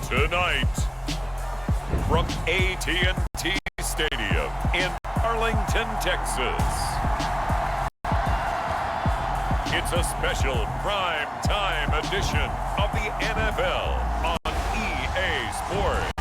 Tonight, from AT&T Stadium in Arlington, Texas, it's a special prime time edition of the NFL on EA Sports.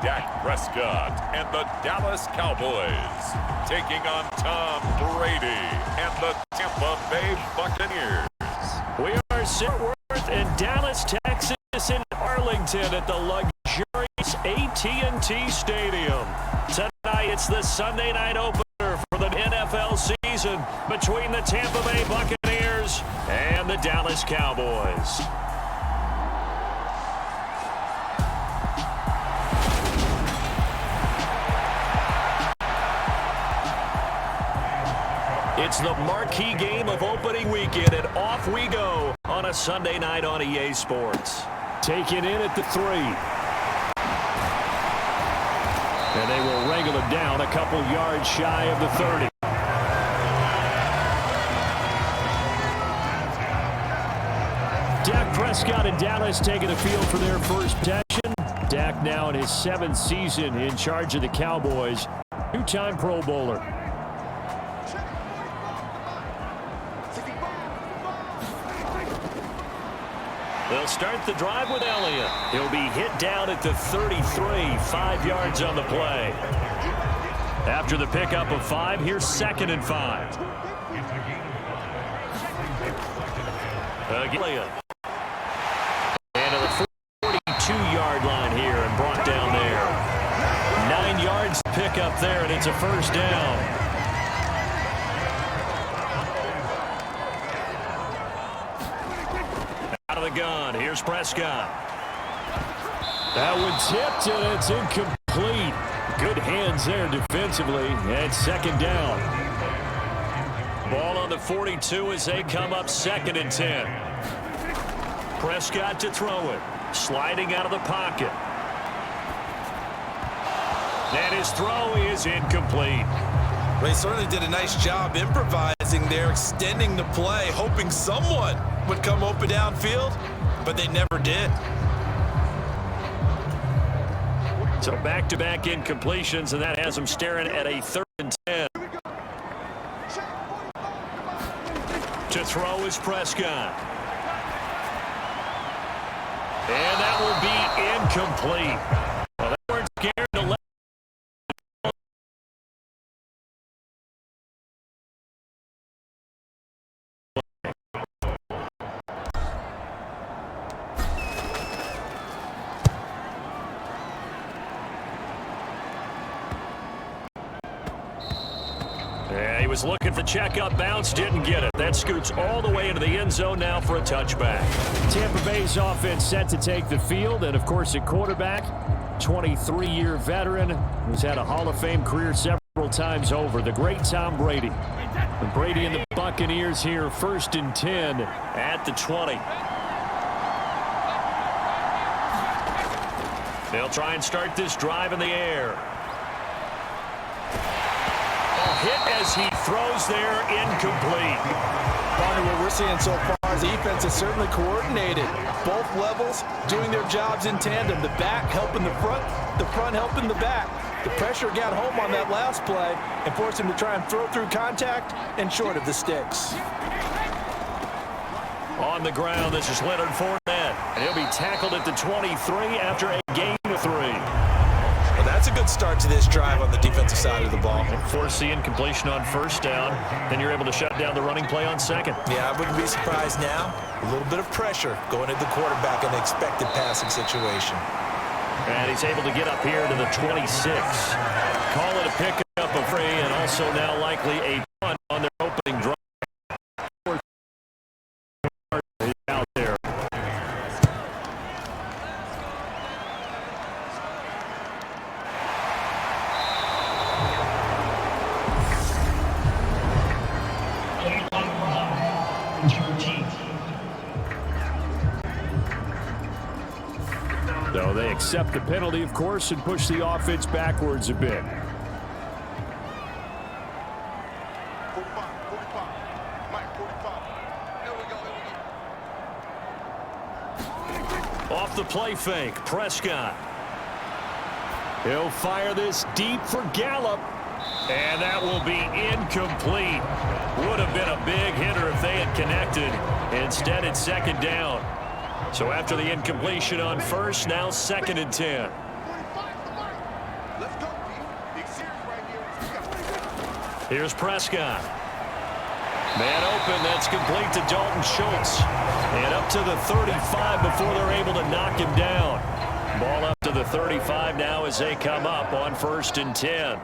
Dak Prescott and the Dallas Cowboys taking on Tom Brady and the Tampa Bay Buccaneers. We are Fort Worth in Dallas, Texas, in Arlington at the luxurious AT&T Stadium. Tonight, it's the Sunday night opener for the NFL season between the Tampa Bay Buccaneers and the Dallas Cowboys. It's the marquee game of opening weekend, and off we go on a Sunday night on EA Sports. Taken in at the 3. And they will wrangle it down a couple yards shy of the 30. Dak Prescott and Dallas taking the field for their first possession. Dak now in his 7th season in charge of the Cowboys. Two-time Pro Bowler. They'll start the drive with Elliott. He'll be hit down at the 33, 5 yards on the play. After the pickup of 5, here's 2nd and 5. Elliott. And to the 42-yard line here and brought down there. 9 yards pick up there, and it's a first down. Out of the gun. Here's Prescott. That one tipped, and it's incomplete. Good hands there defensively, and 2nd down. Ball on the 42 as they come up 2nd and 10. Prescott to throw it. Sliding out of the pocket. And his throw is incomplete. They certainly did a nice job improvising there, extending the play, hoping someone would come open downfield, but they never did. So back-to-back incompletions, and that has them staring at a 3rd and 10. To throw is Prescott. And that will be incomplete. Well, they weren't scared to let. Yeah, he was looking for checkup bounce, didn't get it. That scoots all the way into the end zone now for a touchback. Tampa Bay's offense set to take the field, and of course at quarterback, 23-year veteran who's had a Hall of Fame career several times over, the great Tom Brady. And Brady and the Buccaneers here, 1st and 10 at the 20. They'll try and start this drive in the air. Hit as he throws there, incomplete. Partner, what we're seeing so far is the defense is certainly coordinated. Both levels doing their jobs in tandem. The back helping the front helping the back. The pressure got home on that last play and forced him to try and throw through contact and short of the sticks. On the ground, this is Leonard Fournette. And he'll be tackled at the 23 after a gain of 3. Well, that's a good start to this drive on the defensive side of the ball. Force the incompletion on 1st down. Then you're able to shut down the running play on 2nd. Yeah, I wouldn't be surprised now. A little bit of pressure going at the quarterback in an expected passing situation. And he's able to get up here to the 26. Call it a pickup of 3, and also now likely a punt on their opening drive. Out there. they accept the penalty, of course, and push the offense backwards a bit. Off the play fake, Prescott. He'll fire this deep for Gallup. And that will be incomplete. Would have been a big hitter if they had connected. Instead, it's second down. So after the incompletion on first, now 2nd and 10. Here's Prescott. Man open, that's complete to Dalton Schultz. And up to the 35 before they're able to knock him down. Ball up to the 35 now as they come up on 1st and 10.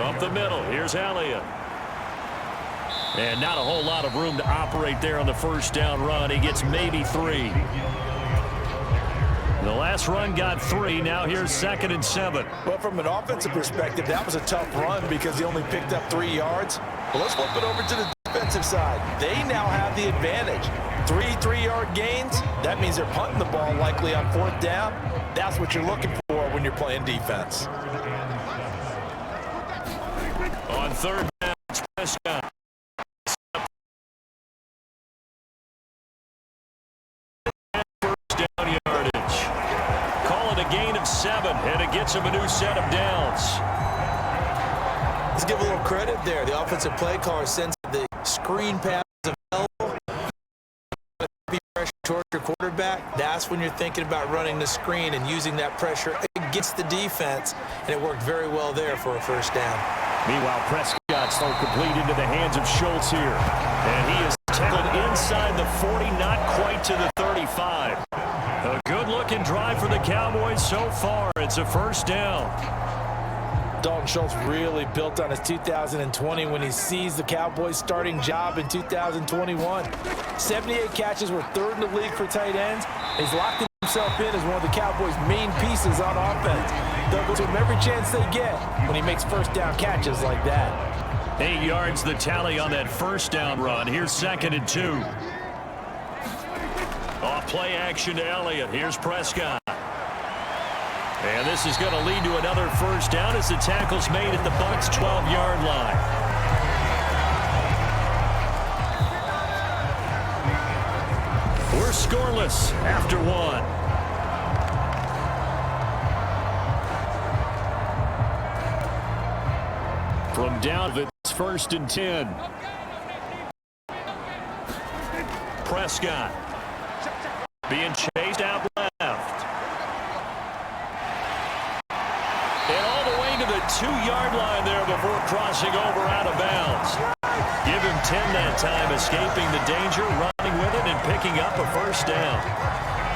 Up the middle, here's Elliott. And not a whole lot of room to operate there on the first down run. He gets maybe 3. The last run got 3. Now here's 2nd and 7. Well, from an offensive perspective, that was a tough run because he only picked up 3 yards. But let's flip it over to the defensive side. They now have the advantage. 3 3-yard gains. That means they're punting the ball likely on 4th down. That's what you're looking for when you're playing defense. On 3rd down, it's Prescott. First down yardage. Call it a gain of 7, and it gets him a new set of downs. Let's give a little credit there. The offensive play caller sends the screen pass available. Be pressure towards your quarterback. That's when you're thinking about running the screen and using that pressure against the defense, and it worked very well there for a first down. Meanwhile, Prescott's thrown complete into the hands of Schultz here. And he is tackled inside the 40, not quite to the 35. A good-looking drive for the Cowboys so far. It's a first down. Dalton Schultz really built on his 2020 when he seized the Cowboys' starting job in 2021. 78 catches, were 3rd in the league for tight ends. He's locked himself in as one of the Cowboys' main pieces on offense. They'll go to him every chance they get when he makes first down catches like that. 8 yards the tally on that first down run. Here's 2nd and 2. Off play action to Elliott. Here's Prescott. And this is going to lead to another first down as the tackle's made at the Bucs' 12-yard line. We're scoreless after 1. From down, it's 1st and 10. Prescott being chased out left. And all the way to the 2-yard line there before crossing over out of bounds. Give him 10 that time, escaping the danger, running with it, and picking up a first down.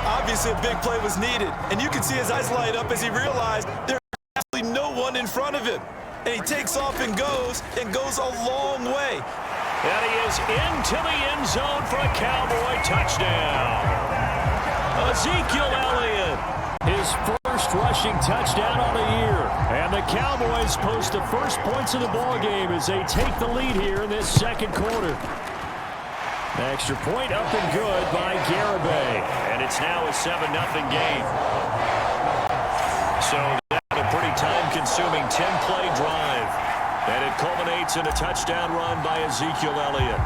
Obviously, a big play was needed, and you can see his eyes light up as he realized there's absolutely no one in front of him. And he takes off and goes a long way. And he is into the end zone for a Cowboy touchdown. Ezekiel Elliott, his first rushing touchdown on the year. And the Cowboys post the first points of the ball game as they take the lead here in this 2nd quarter. Extra point up and good by Garibay. And it's now a 7-0 game. So a pretty time-consuming 10-play drive. And it culminates in a touchdown run by Ezekiel Elliott.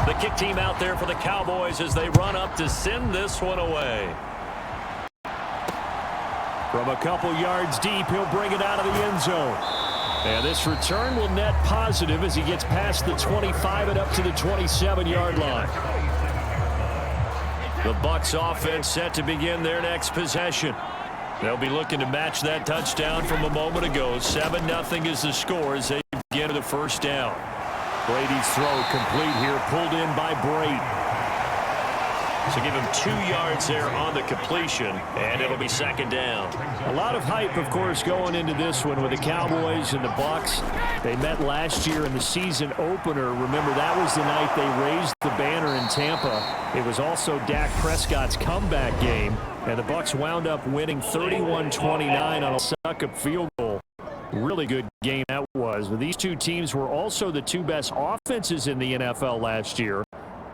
The kick team out there for the Cowboys as they run up to send this one away. From a couple yards deep, he'll bring it out of the end zone. And this return will net positive as he gets past the 25 and up to the 27-yard line. The Bucs offense set to begin their next possession. They'll be looking to match that touchdown from a moment ago. 7-0 is the score as they get to the first down. Brady's throw complete here, pulled in by Brady. So give him 2 yards there on the completion, and it'll be 2nd down. A lot of hype, of course, going into this one with the Cowboys and the Bucs. They met last year in the season opener. Remember, that was the night they raised the banner in Tampa. It was also Dak Prescott's comeback game, and the Bucs wound up winning 31-29 on a suck-up field goal. Really good game that was. But these two teams were also the 2 best offenses in the NFL last year.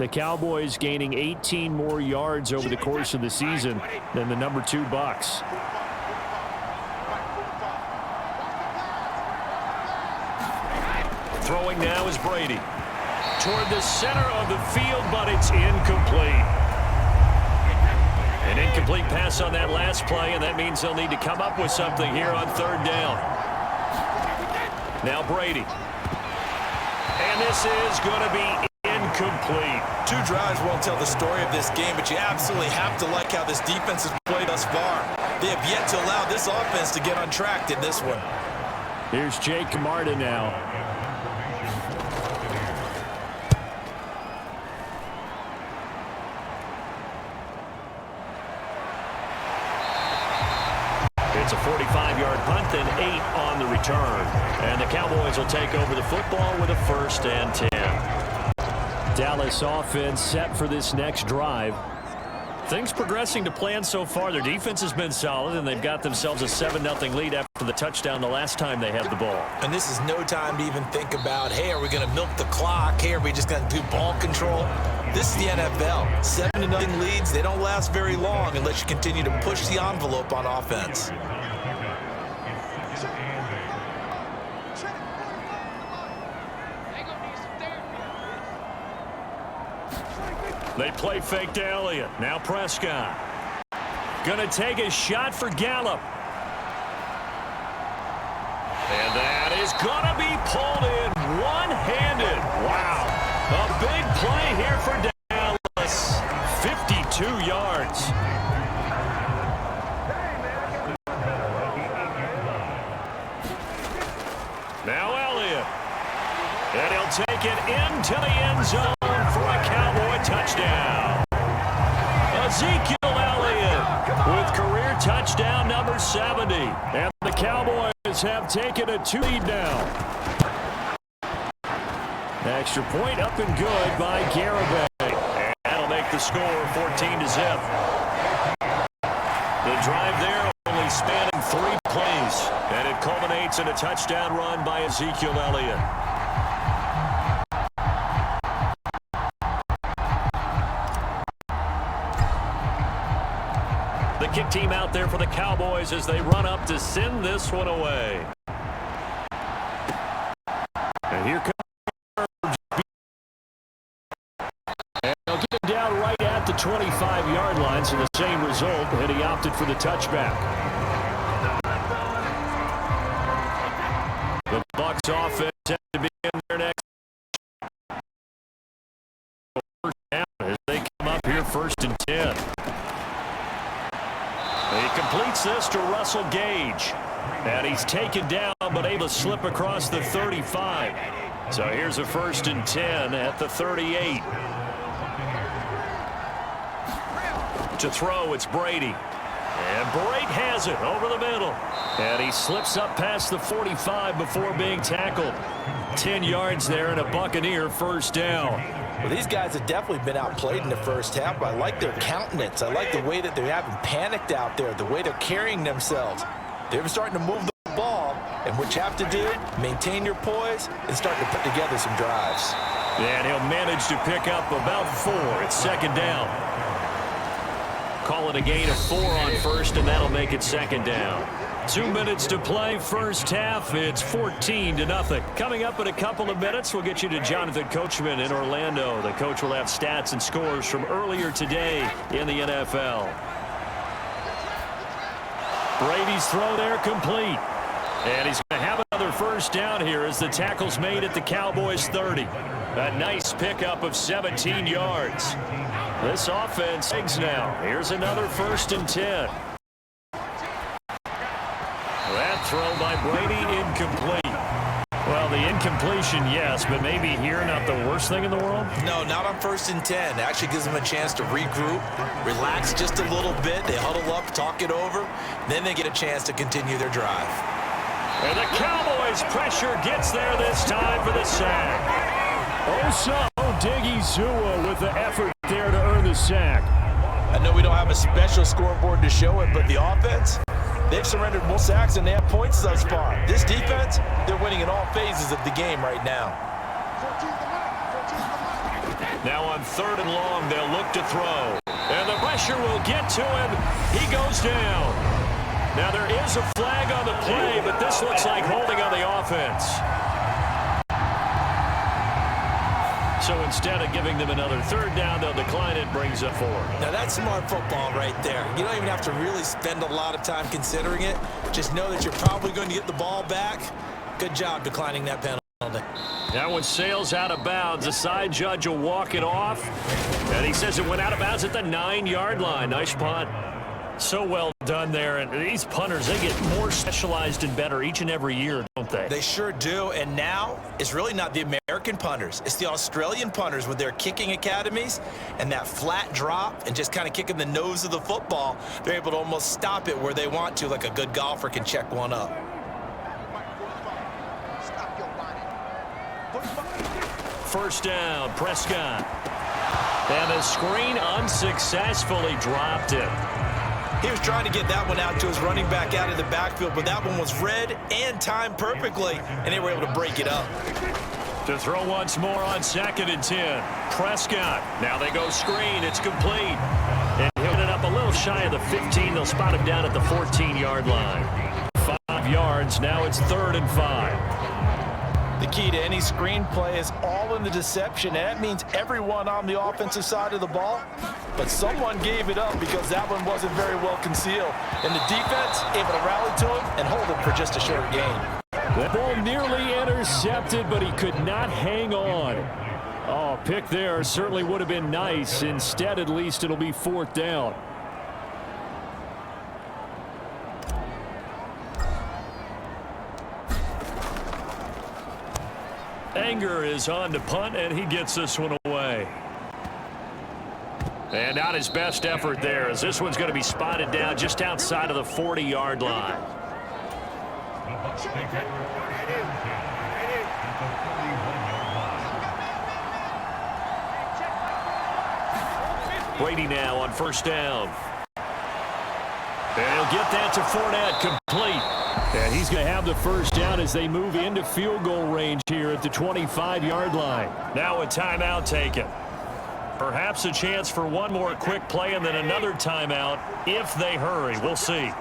The Cowboys gaining 18 more yards over the course of the season than the number 2 Bucs. Throwing now is Brady. Toward the center of the field, but it's incomplete. An incomplete pass on that last play, and that means they'll need to come up with something here on 3rd down. Now Brady. And this is going to be incomplete. 2 drives won't tell the story of this game, but you absolutely have to like how this defense has played thus far. They have yet to allow this offense to get untracked in this one. Here's Jake Martin now. It's a 45-yard punt, then 8 on the return. And the Cowboys will take over the football with a 1st and 10. Dallas offense set for this next drive. Things progressing to plan so far. Their defense has been solid, and they've got themselves a 7-0 lead after the touchdown the last time they had the ball. And this is no time to even think about, hey, are we going to milk the clock? Hey, are we just going to do ball control? This is the NFL. 7-0 leads, they don't last very long unless you continue to push the envelope on offense. They play fake to Elliott. Now Prescott. Gonna take a shot for Gallup. And that is gonna be pulled in one-handed. Wow. A big play here for Dallas. 52 yards. Now Elliott. And he'll take it into the end zone for a Cowboy touchdown. Ezekiel Elliott with career touchdown number 70. And the Cowboys have taken a 2-lead now. Extra point up and good by Garibay. And that'll make the score 14-0. The drive there only spanning 3 plays. And it culminates in a touchdown run by Ezekiel Elliott. The kick team out there for the Cowboys as they run up to send this one away. And here comes and they'll get him down right at the 25-yard line, so the same result, and he opted for the touchback. The Bucs offense had to be in their next first down as they come up here 1st and 10. He completes this to Russell Gage. And he's taken down but able to slip across the 35. So here's a 1st and 10 at the 38. To throw, it's Brady. And Brady has it over the middle. And he slips up past the 45 before being tackled. 10 yards there and a Buccaneer 1st down. Well, these guys have definitely been outplayed in the first half, but I like their countenance. I like the way that they haven't panicked out there, the way they're carrying themselves. They're starting to move the ball, and what you have to do, maintain your poise and start to put together some drives. And he'll manage to pick up about 4. It's 2nd down. Call it a gain of 4 on 1st, and that'll make it 2nd down. 2 minutes to play, first half. It's 14-0. Coming up in a couple of minutes, we'll get you to Jonathan Coachman in Orlando. The coach will have stats and scores from earlier today in the NFL. Brady's throw there complete. And he's going to have another 1st down here as the tackle's made at the Cowboys 30. A nice pickup of 17 yards. This offense eggs now. Here's another 1st and 10. That throw by Brady incomplete. Well, the incompletion, yes, but maybe here not the worst thing in the world? No, not on 1st and 10. It actually gives them a chance to regroup, relax just a little bit. They huddle up, talk it over, then they get a chance to continue their drive. And the Cowboys' pressure gets there this time for the sack. Osa Odighizuwa with the effort there to earn the sack. I know we don't have a special scoreboard to show it, but the offense, they've surrendered more sacks than they have points thus far. This defense, they're winning in all phases of the game right now. Now on 3rd and long, they'll look to throw. And the pressure will get to him. He goes down. Now there is a flag on the play, but this looks like holding on the offense. So instead of giving them another 3rd down, they'll decline it, brings up 4. Now that's smart football right there. You don't even have to really spend a lot of time considering it. Just know that you're probably going to get the ball back. Good job declining that penalty. That one sails out of bounds. The side judge will walk it off. And he says it went out of bounds at the 9-yard line. Nice punt. So well done there. And these punters, they get more specialized and better each and every year, don't they? They sure do. And now it's really not the American punters. It's the Australian punters with their kicking academies and that flat drop and just kind of kicking the nose of the football. They're able to almost stop it where they want to, like a good golfer can check one up. First down, Prescott. And the screen unsuccessfully dropped it. He was trying to get that one out to his running back out of the backfield, but that one was read and timed perfectly, and they were able to break it up. To throw once more on 2nd and 10. Prescott. Now they go screen. It's complete. And he'll get it up a little shy of the 15. They'll spot him down at the 14-yard line. 5 yards. Now it's 3rd and 5. The key to any screen play is all in the deception, and that means everyone on the offensive side of the ball. But someone gave it up because that one wasn't very well concealed. And the defense able to rally to him and hold him for just a short gain. That ball nearly intercepted, but he could not hang on. Oh, pick there certainly would have been nice. Instead, at least, it'll be 4th down. Anger is on to punt, and he gets this one away. And not his best effort there, as this one's going to be spotted down just outside of the 40-yard line. Brady now on 1st down. And he'll get that to Fournette, complete. And he's going to have the 1st down as they move into field goal range here at the 25-yard line. Now a timeout taken. Perhaps a chance for one more quick play and then another timeout if they hurry. We'll see.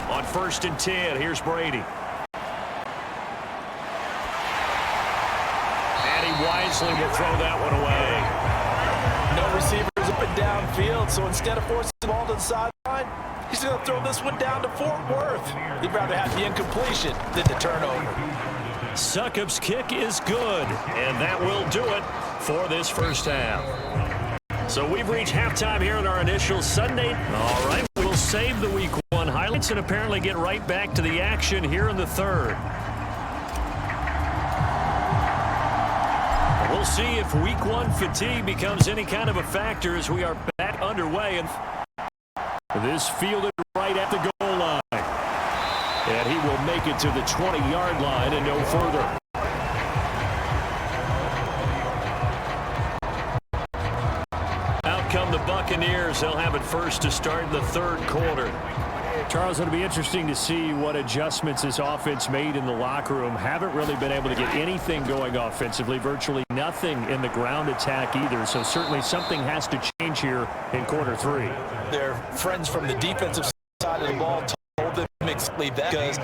On 1st and 10, here's Brady. And he wisely will throw that one away. No receivers up and downfield, so instead of forcing the ball to the sideline, he's going to throw this one down to Fort Worth. He'd rather have the incompletion than the turnover. Succop's kick is good, and that will do it for this 1st half. So we've reached halftime here in our initial Sunday. All right, we'll save the Week 1 highlights and apparently get right back to the action here in the 3rd. We'll see if Week 1 fatigue becomes any kind of a factor as we are back underway. And this fielded right at the goal line. And he will make it to the 20-yard line and no further. Out come the Buccaneers. They'll have it first to start in the 3rd quarter. Charles, it'll be interesting to see what adjustments this offense made in the locker room. Haven't really been able to get anything going offensively, virtually nothing in the ground attack either. So certainly something has to change here in quarter 3. Their friends from the defensive side of the ball told them exactly that, because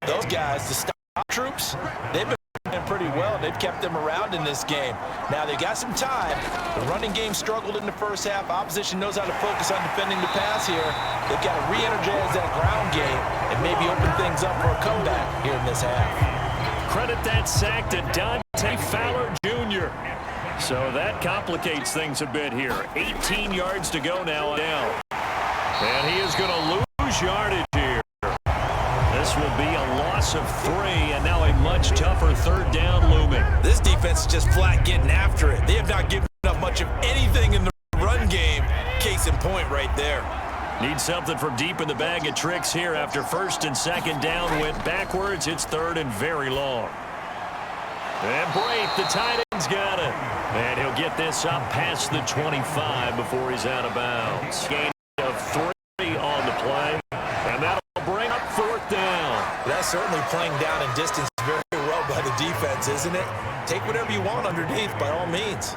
those guys, the stop troops, they've been playing pretty well. They've kept them around in this game. Now they got some time. The running game struggled in the 1st half. Opposition knows how to focus on defending the pass here. They've got to re-energize that ground game and maybe open things up for a comeback here in this half. Credit that sack to Dante Fowler Jr. So that complicates things a bit here. 18 yards to go now down. And he is going to lose yardage here. This will be a loss of 3, and now a much tougher 3rd down looming. This defense is just flat getting after it. They have not given up much of anything in the run game. Case in point right there. Need something from deep in the bag of tricks here after 1st and 2nd down went backwards. It's 3rd and very long. And Brate, the tight end's got it. And he'll get this up past the 25 before he's out of bounds. Gain of 3 on the play. And that'll bring up 4th down. That's certainly playing down in distance very well by the defense, isn't it? Take whatever you want underneath, by all means.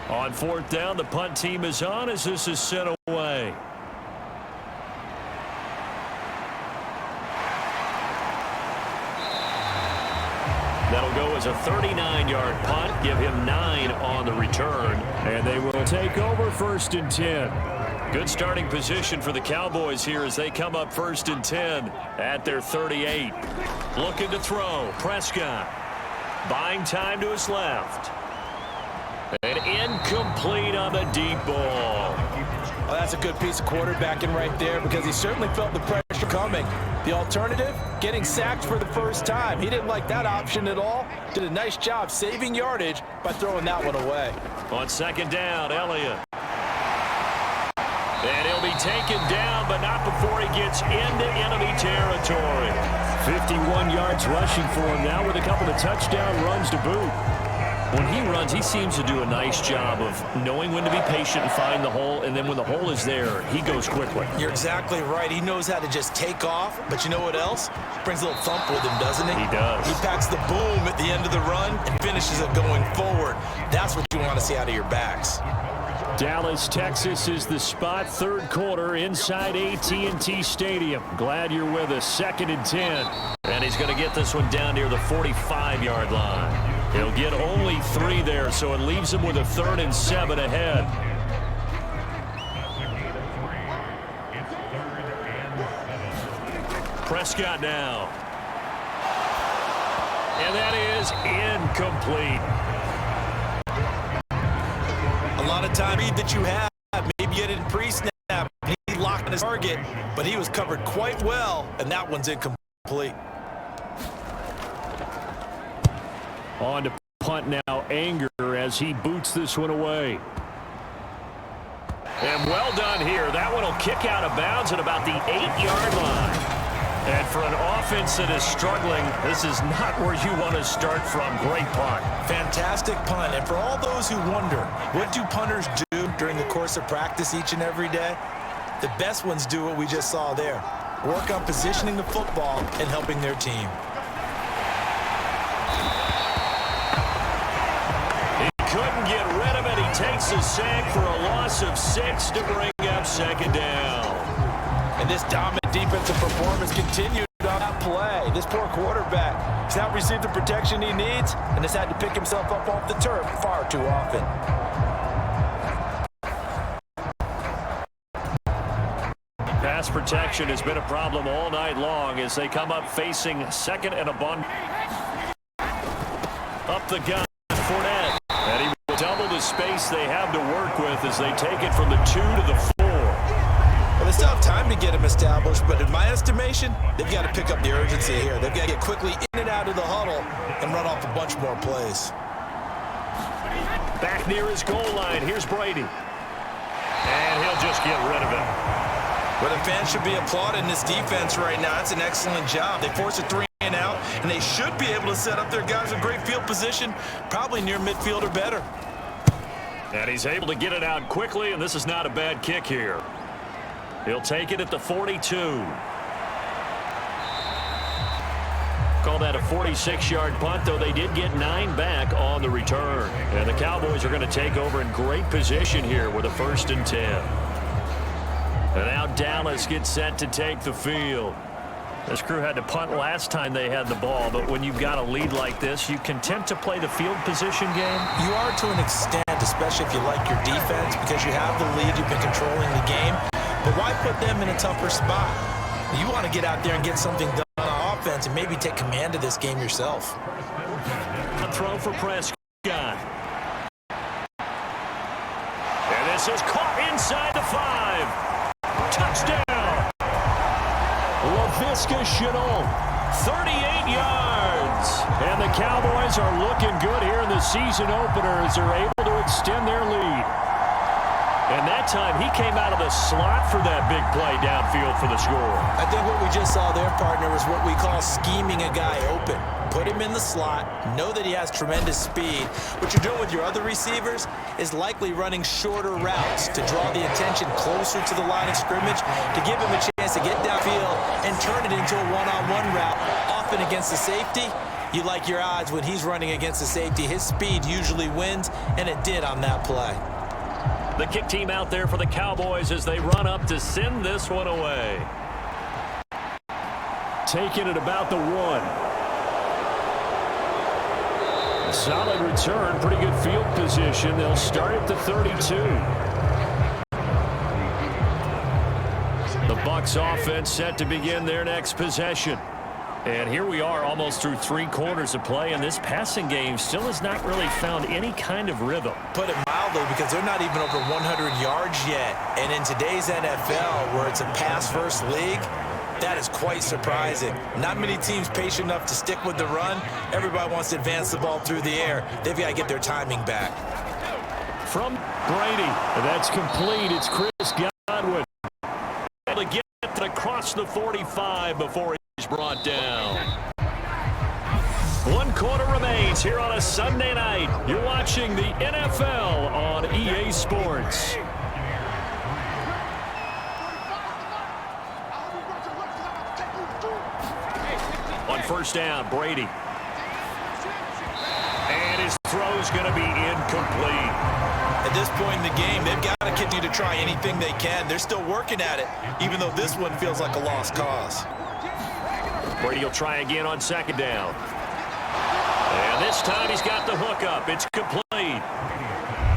On fourth down, the punt team is on as this is sent away. That'll go as a 39-yard punt, give him 9 on the return, and they will take over 1st and 10. Good starting position for the Cowboys here as they come up 1st and 10 at their 38. Looking to throw, Prescott. Buying time to his left. And incomplete on the deep ball. Well, that's a good piece of quarterbacking right there because he certainly felt the pressure coming. The alternative, getting sacked for the first time. He didn't like that option at all. Did a nice job saving yardage by throwing that one away. On 2nd down, Elliott. And he'll be taken down, but not before he gets into enemy territory. 51 yards rushing for him now with a couple of touchdown runs to boot. When he runs, he seems to do a nice job of knowing when to be patient and find the hole, and then when the hole is there, he goes quickly. You're exactly right. He knows how to just take off, but you know what else? Brings a little thump with him, doesn't he? He does. He packs the boom at the end of the run and finishes it going forward. That's what you want to see out of your backs. Dallas, Texas is the spot. 3rd quarter inside AT&T Stadium. Glad you're with us. 2nd and 10. And he's going to get this one down near the 45-yard line. He'll get only 3 there, so it leaves him with a 3rd and 7 ahead. Prescott now. And that is incomplete. A lot of time that you have, maybe you didn't pre-snap. He locked on his target, but he was covered quite well, and that one's incomplete. On to punt now, Anger, as he boots this one away. And well done here. That one will kick out of bounds at about the 8-yard line. And for an offense that is struggling, this is not where you want to start from. Great punt. Fantastic punt. And for all those who wonder, what do punters do during the course of practice each and every day? The best ones do what we just saw there. Work on positioning the football and helping their team. Couldn't get rid of it. He takes a sack for a loss of 6 to bring up 2nd down. And this dominant defensive performance continued on that play. This poor quarterback has not received the protection he needs and has had to pick himself up off the turf far too often. Pass protection has been a problem all night long as they come up facing 2nd and a bun. Up the gun, Fournette. And he will double the space they have to work with as they take it from the 2 to the 4. Well, they still have time to get him established, but in my estimation, they've got to pick up the urgency here. They've got to get quickly in and out of the huddle and run off a bunch more plays. Back near his goal line, here's Brady. And he'll just get rid of it. Well, the fans should be applauding this defense right now. It's an excellent job. They force a 3 and out, and they should be able to set up their guys in great field position, probably near midfield or better. And he's able to get it out quickly, and this is not a bad kick here. He'll take it at the 42. Call that a 46-yard punt, though they did get 9 back on the return. And the Cowboys are going to take over in great position here with a 1st and 10. And now Dallas gets set to take the field. This crew had to punt last time they had the ball, but when you've got a lead like this, you content to play the field position game? You are to an extent, especially if you like your defense, because you have the lead, you've been controlling the game. But why put them in a tougher spot? You want to get out there and get something done on offense and maybe take command of this game yourself. A throw for Prescott. And this is caught inside the 5. Touchdown. LaVisca Chenault, 38 yards. And the Cowboys are looking good here in the season opener as they're able to extend their lead. And that time, he came out of the slot for that big play downfield for the score. I think what we just saw there, partner, is what we call scheming a guy open. Put him in the slot, know that he has tremendous speed. What you're doing with your other receivers is likely running shorter routes to draw the attention closer to the line of scrimmage, to give him a chance chance to get downfield and turn it into a one-on-one route. Often against the safety, you like your odds when he's running against the safety. His speed usually wins, and it did on that play. The kick team out there for the Cowboys as they run up to send this one away. Taking it about the 1. Solid return, pretty good field position. They'll start at the 32. The Bucs offense set to begin their next possession. And here we are almost through 3 quarters of play, and this passing game still has not really found any kind of rhythm. Put it mildly, because they're not even over 100 yards yet. And in today's NFL, where it's a pass-first league, that is quite surprising. Not many teams patient enough to stick with the run. Everybody wants to advance the ball through the air. They've got to get their timing back. From Brady, that's complete. It's Chris Godwin. Able to get it across the 45 before he's brought down. 1 quarter remains here on a Sunday night. You're watching the NFL on EA Sports. On first down, Brady. And his throw's going to be incomplete. At this point in the game, they've got to continue to try anything they can. They're still working at it, even though this one feels like a lost cause. Brady will try again on second down. And this time he's got the hook up. It's complete.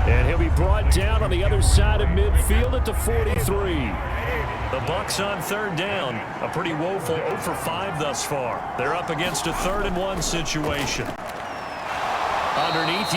And he'll be brought down on the other side of midfield at the 43. The Bucs on third down. A pretty woeful 0 for 5 thus far. They're up against a 3rd and 1 situation. Underneath.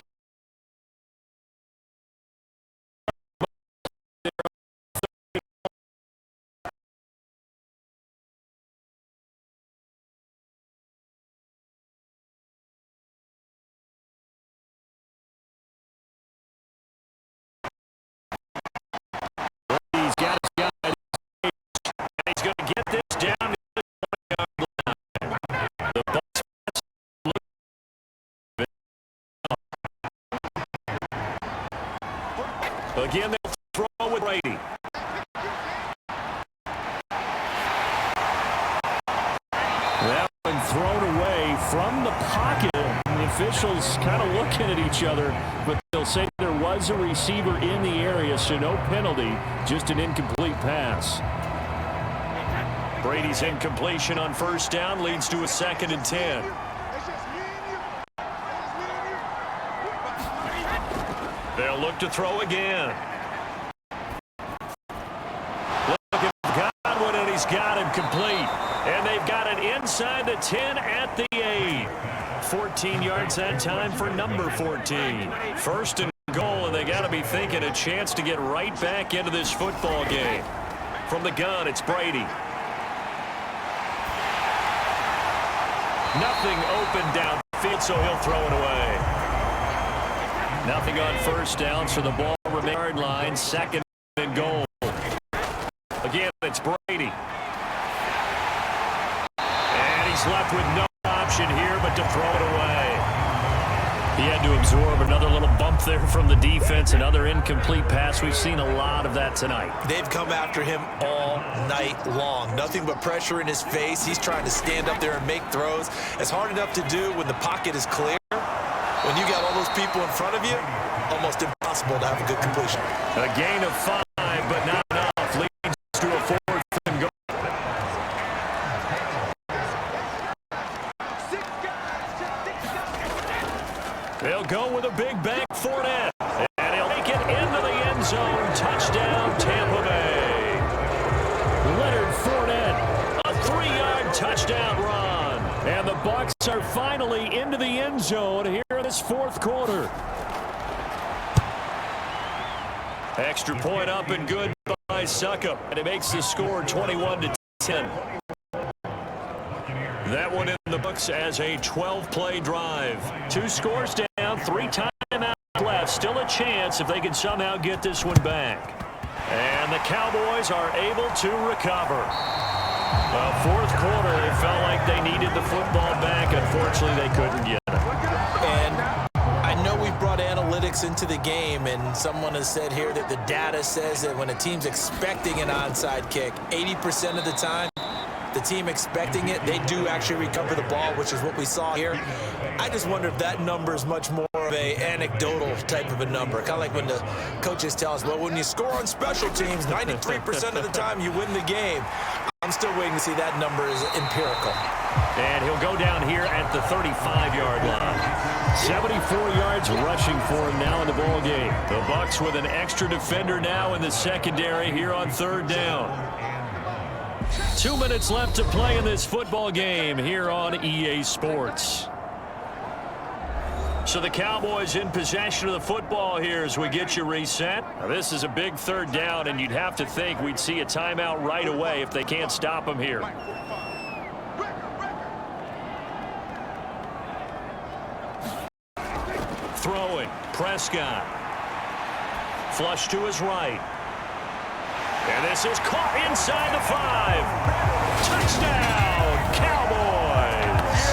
He's got his guy. And he's going to get this down to the 20-yard line. The Bucs again, they'll throw with Brady. That one thrown away from the pocket. The officials kind of looking at each other, but they'll say there was a receiver in the area, so no penalty, just an incomplete pass. Brady's incompletion on first down leads to a 2nd and 10. They'll look to throw again. Look at Godwin, and he's got him complete. And they've got it inside the 10 at the 8. 14 yards that time for number 14. First and goal, and they got to be thinking a chance to get right back into this football game. From the gun, it's Brady. Nothing open downfield, so he'll throw it away. Nothing on first down, so the ball remains yard line, 2nd and goal. Again, it's Brady. And he's left with no option here but to throw it away. He had to absorb another little bump there from the defense, another incomplete pass. We've seen a lot of that tonight. They've come after him all night long. Nothing but pressure in his face. He's trying to stand up there and make throws. It's hard enough to do when the pocket is clear. When you got all those people in front of you, almost impossible to have a good completion. A gain of 5, but not enough. Leads to a 4th and goal. They'll go with a big bank Fournette. And he'll make it into the end zone. Touchdown, Tampa Bay. Leonard Fournette, a 3-yard touchdown run. And the Bucs are finally into the end zone here in this 4th quarter. Extra point up and good by Suckup. And it makes the score 21-10. That one in the books as a 12-play drive. 2 scores down, 3 timeouts left. Still a chance if they can somehow get this one back. And the Cowboys are able to recover. The 4th quarter, they felt like they needed the football back. Unfortunately, they couldn't get it. And I know we've brought analytics minutes into the game, and someone has said here that the data says that when a team's expecting an onside kick, 80% of the time, the team expecting it, they do actually recover the ball, which is what we saw here. I just wonder if that number is much more of a anecdotal type of a number. Kind of like when the coaches tell us, well, when you score on special teams, 93% of the time you win the game. I'm still waiting to see that number is empirical. And he'll go down here at the 35-yard line. 74 yards rushing for him now in the ball game. The Bucs with an extra defender now in the secondary here on third down. 2 minutes left to play in this football game here on EA Sports. So the Cowboys in possession of the football here as we get you reset. Now this is a big third down, and you'd have to think we'd see a timeout right away if they can't stop them here. Throwing, Prescott. Flush to his right. And this is caught inside the 5. Touchdown, Cowboys.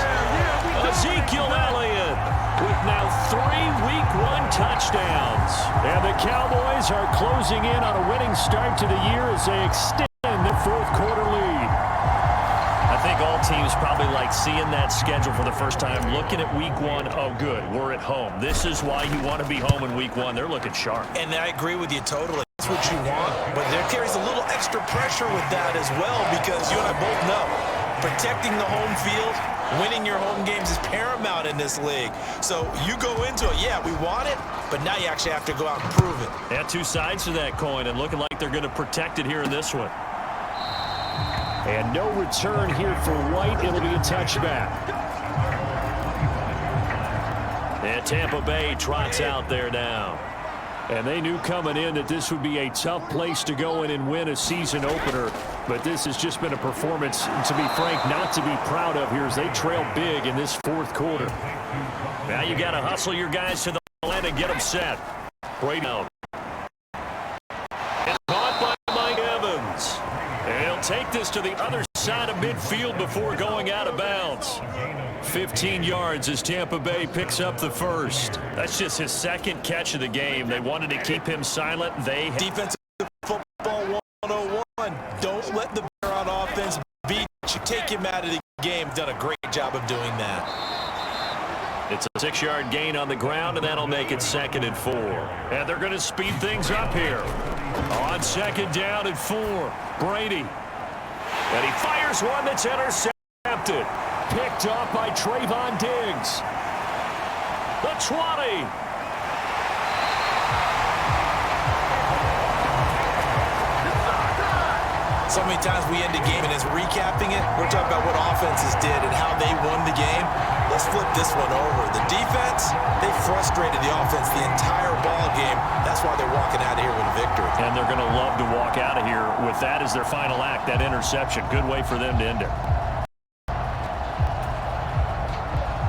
Ezekiel Elliott with now 3 Week 1 touchdowns. And the Cowboys are closing in on a winning start to the year as they extend the fourth quarter lead. I think all teams probably like seeing that schedule for the first time, looking at Week 1. Oh, good, we're at home. This is why you want to be home in Week 1. They're looking sharp. And I agree with you totally. That's what you want, but there carries a little extra pressure with that as well, because you and I both know protecting the home field, winning your home games is paramount in this league. So you go into it, yeah, we want it, but now you actually have to go out and prove it. Yeah, two sides to that coin, and looking like they're going to protect it here in this one. And no return here for White. It'll be a touchback. And Tampa Bay trots out there now. And they knew coming in that this would be a tough place to go in and win a season opener. But this has just been a performance, to be frank, not to be proud of here as they trail big in this fourth quarter. Now you got to hustle your guys to the line and get them set. Brady out. It's caught by Mike Evans. And he'll take this to the other side of midfield before going out of bounds. 15 yards as Tampa Bay picks up the first. That's just his second catch of the game. They wanted to keep him silent. Defensive football 101. Don't let the bear on offense beat you. Take him out of the game. Done a great job of doing that. It's a 6-yard gain on the ground, and that'll make it 2nd and 4. And they're going to speed things up here. On 2nd down and 4, Brady. And he fires one that's intercepted. Picked off by Trayvon Diggs. The 20. So many times we end the game, and as recapping it, we're talking about what offenses did and how they won the game. Let's flip this one over. The defense, they frustrated the offense the entire ball game. That's why they're walking out of here with a victory. And they're going to love to walk out of here with that as their final act, that interception. Good way for them to end it.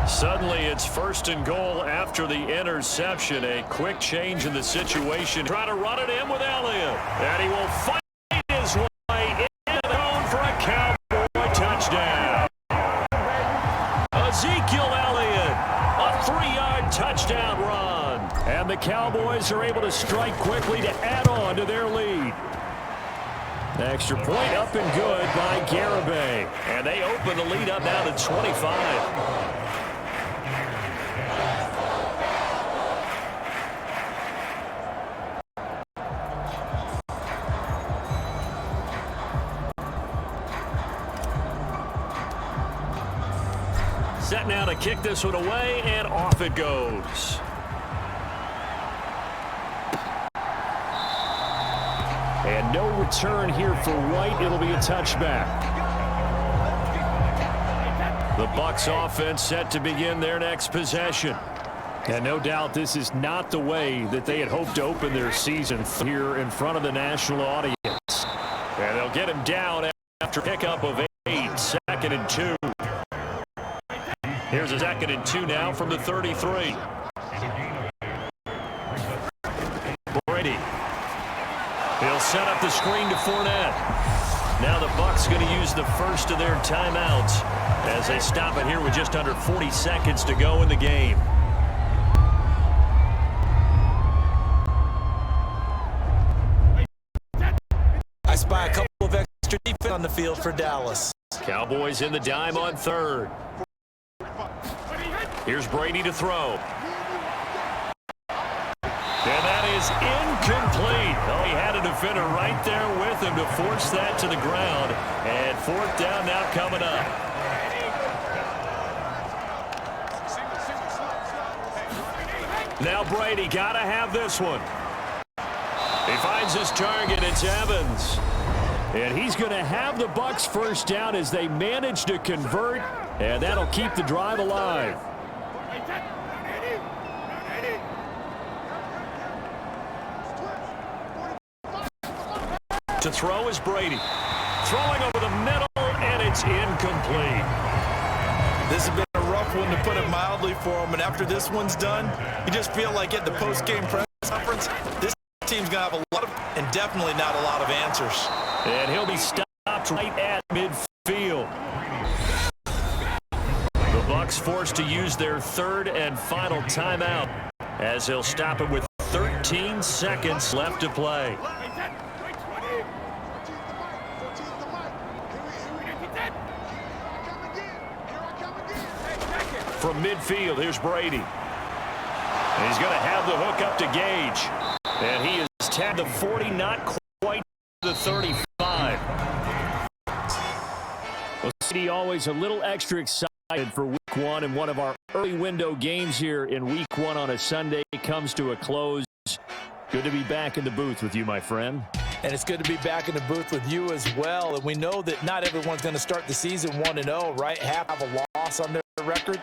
Suddenly, it's 1st and goal after the interception. A quick change in the situation. Trying to run it in with Elliott. And he will fight his way in the zone for a Cowboy touchdown. Ezekiel Elliott, a 3-yard touchdown run. And the Cowboys are able to strike quickly to add on to their lead. Extra point up and good by Garibay. And they open the lead up now to 25. Set now to kick this one away, and off it goes. And no return here for White. It'll be a touchback. The Bucs offense set to begin their next possession. And no doubt this is not the way that they had hoped to open their season here in front of the national audience. And they'll get him down after pickup of 8, 2nd and 2. Here's a 2nd and 2 now from the 33. Brady. He'll set up the screen to Fournette. Now the Bucs going to use the first of their timeouts as they stop it here with just under 40 seconds to go in the game. on the field for Dallas. Cowboys in the dime on third. Here's Brady to throw. And that is incomplete. Oh, he had a defender right there with him to force that to the ground. And fourth down now coming up. Now Brady got to have this one. He finds his target. It's Evans. And he's going to have the Bucs first down as they manage to convert. And that'll keep the drive alive. To throw is Brady. Throwing over the middle, and it's incomplete. This has been a rough one, to put it mildly, for him. And after this one's done, you just feel like at the post-game press conference, this team's going to have a lot of, and definitely not a lot of answers. And he'll be stopped right at midfield. The Bucs forced to use their third and final timeout as they'll stop it with 13 seconds left to play. From midfield, here's Brady. And he's going to have the hook up to Gage. And he is tagged the 40, not quite the 35. Well, City always a little extra excited for week one, and one of our early window games here in week one on a Sunday comes to a close. Good to be back in the booth with you, my friend. And it's good to be back in the booth with you as well. And we know that not everyone's going to start the season 1-0, right? Half have a loss on their record.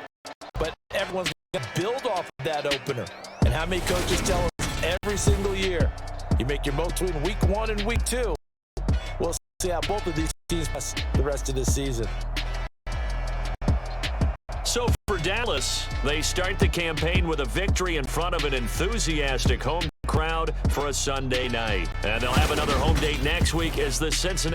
But everyone's going to build off of that opener. And how many coaches tell us every single year, you make your most between week one and week two. We'll see how both of these teams pass the rest of the season. So for Dallas, they start the campaign with a victory in front of an enthusiastic home crowd for a Sunday night. And they'll have another home date next week as the Cincinnati